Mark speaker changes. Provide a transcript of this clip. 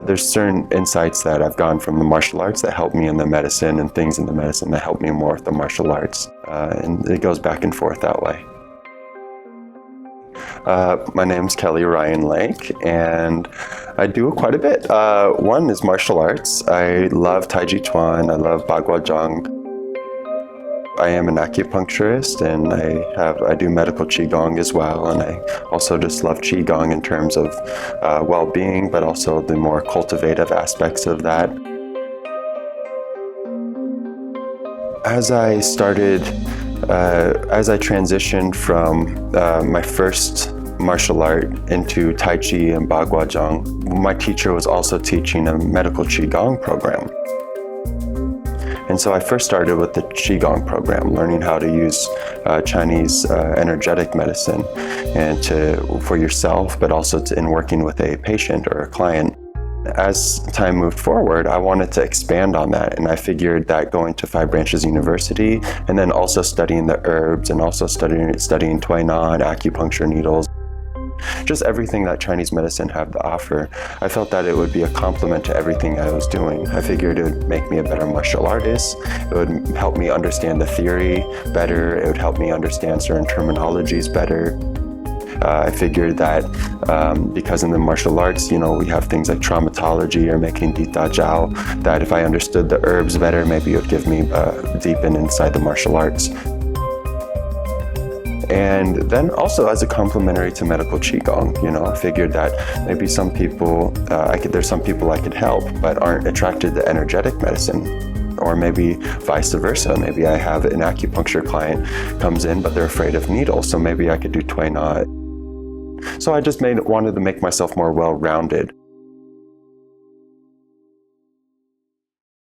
Speaker 1: There's certain insights that I've gotten from the martial arts that help me in the medicine, and things in the medicine that help me more with the martial arts. And it goes back and forth that way. My name's Kelly Ryan Lake, and I do quite a bit. One is martial arts. I love Taijiquan, I love Bagua Zhang. I am an acupuncturist, and I do Medical Qigong as well, and I also just love Qigong in terms of well-being, but also the more cultivative aspects of that. As I transitioned from my first martial art into Tai Chi and Bagua Zhang, my teacher was also teaching a Medical Qigong program. And so I first started with the Qigong program, learning how to use Chinese energetic medicine and for yourself, but also in working with a patient or a client. As time moved forward, I wanted to expand on that, and I figured that going to Five Branches University and then also studying the herbs and also studying tuina and acupuncture needles, just everything that Chinese medicine had to offer, I felt that it would be a complement to everything I was doing. I figured it would make me a better martial artist, it would help me understand the theory better, it would help me understand certain terminologies better. I figured that because in the martial arts, we have things like traumatology or making Die Da Jiu, that if I understood the herbs better, maybe it would give me deepen inside the martial arts. And then also as a complementary to Medical Qigong, I figured that maybe some people, there's some people I could help but aren't attracted to energetic medicine. Or maybe vice versa. Maybe I have an acupuncture client comes in but they're afraid of needles, so maybe I could do tuina. So I just wanted to make myself more well-rounded.